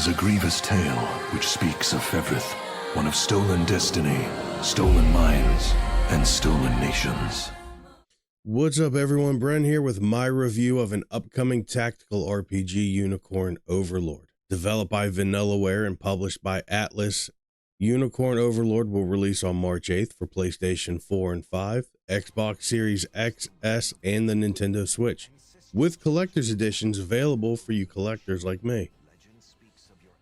is a grievous tale which speaks of Fevrith, one of stolen destiny, stolen minds, and stolen nations. What's up everyone, Bren here with my review of an upcoming tactical RPG unicorn, Overlord. Developed by Vanillaware and published by Atlus, Unicorn Overlord will release on March 8th for PlayStation 4 and 5, Xbox Series X, S, and the Nintendo Switch, with collector's editions available for you collectors like me.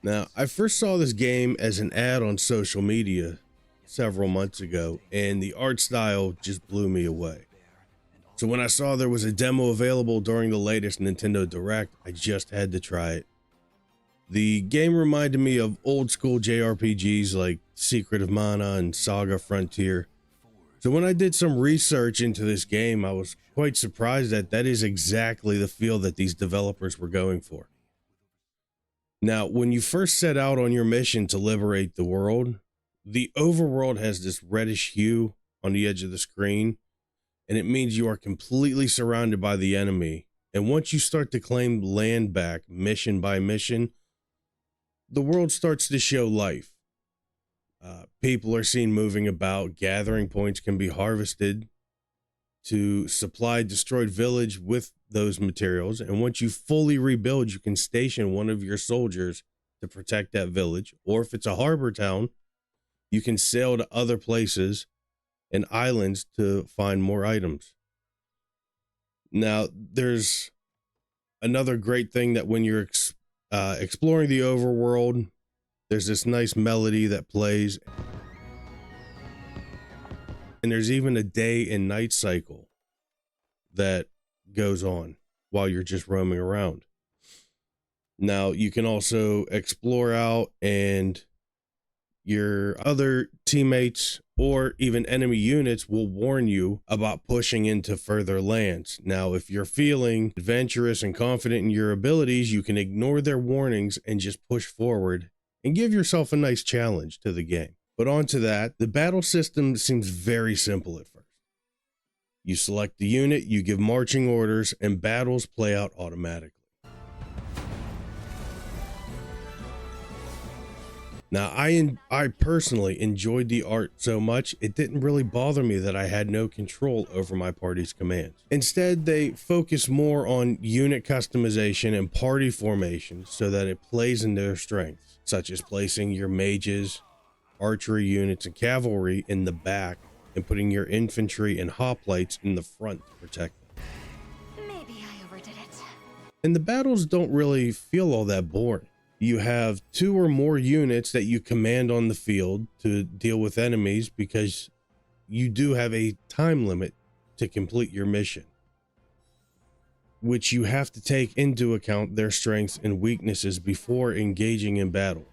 Now, I first saw this game as an ad on social media several months ago, and the art style just blew me away. So when I saw there was a demo available during the latest Nintendo Direct, I just had to try it. The game reminded me of old school JRPGs like Secret of Mana and Saga Frontier. So when I did some research into this game, I was quite surprised that is exactly the feel that these developers were going for. Now, when you first set out on your mission to liberate the world, the overworld has this reddish hue on the edge of the screen, and it means you are completely surrounded by the enemy. And once you start to claim land back mission by mission, the world starts to show life. People are seen moving about, gathering points can be harvested to supply destroyed village with those materials, and once you fully rebuild, you can station one of your soldiers to protect that village, or if it's a harbor town, you can sail to other places and islands to find more items. Now, there's another great thing that when you're exploring the overworld, there's this nice melody that plays, and there's even a day and night cycle that goes on while you're just roaming around. Now, you can also explore out, and your other teammates or even enemy units will warn you about pushing into further lands. Now, if you're feeling adventurous and confident in your abilities, you can ignore their warnings and just push forward and give yourself a nice challenge to the game. But on to that, the battle system seems very simple at first. You select the unit, you give marching orders, and battles play out automatically. Now, I personally enjoyed the art so much, it didn't really bother me that I had no control over my party's commands. Instead, they focus more on unit customization and party formation so that it plays in their strengths, such as placing your mages, archery units, and cavalry in the back, and putting your infantry and hoplites in the front to protect them. Maybe I overdid it. And the battles don't really feel all that boring. You have 2 or more units that you command on the field to deal with enemies because you do have a time limit to complete your mission, which you have to take into account their strengths and weaknesses before engaging in battle.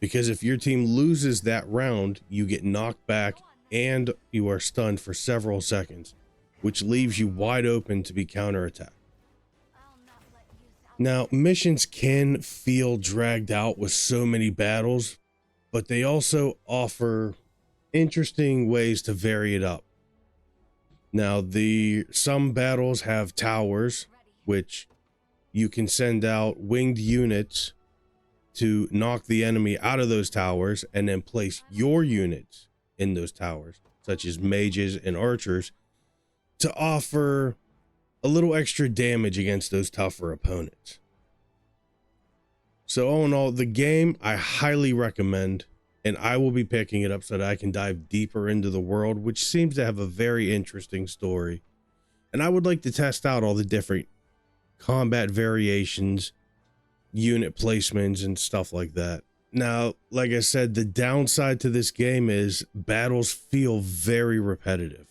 Because if your team loses that round, you get knocked back and you are stunned for several seconds, which leaves you wide open to be counterattacked. Now, missions can feel dragged out with so many battles, but they also offer interesting ways to vary it up. Now, some battles have towers, which you can send out winged units to knock the enemy out of those towers and then place your units in those towers, such as mages and archers, to offer a little extra damage against those tougher opponents. So all in all, the game I highly recommend, and I will be picking it up so that I can dive deeper into the world, which seems to have a very interesting story. And I would like to test out all the different combat variations, unit placements, and stuff like that. Now, like I said, the downside to this game is battles feel very repetitive,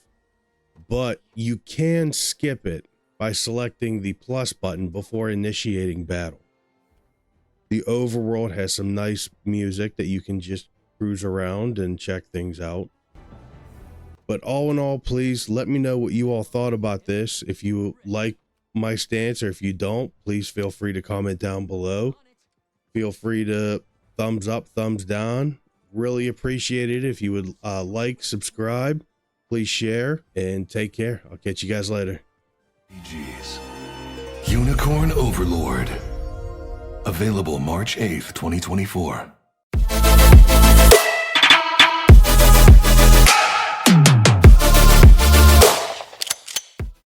but you can skip it by selecting the plus button before initiating battle. The overworld has some nice music that you can just cruise around and check things out. But all in all, please let me know what you all thought about this. If you like my stance, or if you don't, please feel free to comment down below. Feel free to thumbs up, thumbs down. Really appreciate it if you would like, subscribe, please share, and take care. I'll catch you guys later. RPGs. Unicorn Overlord. Available March 8th, 2024.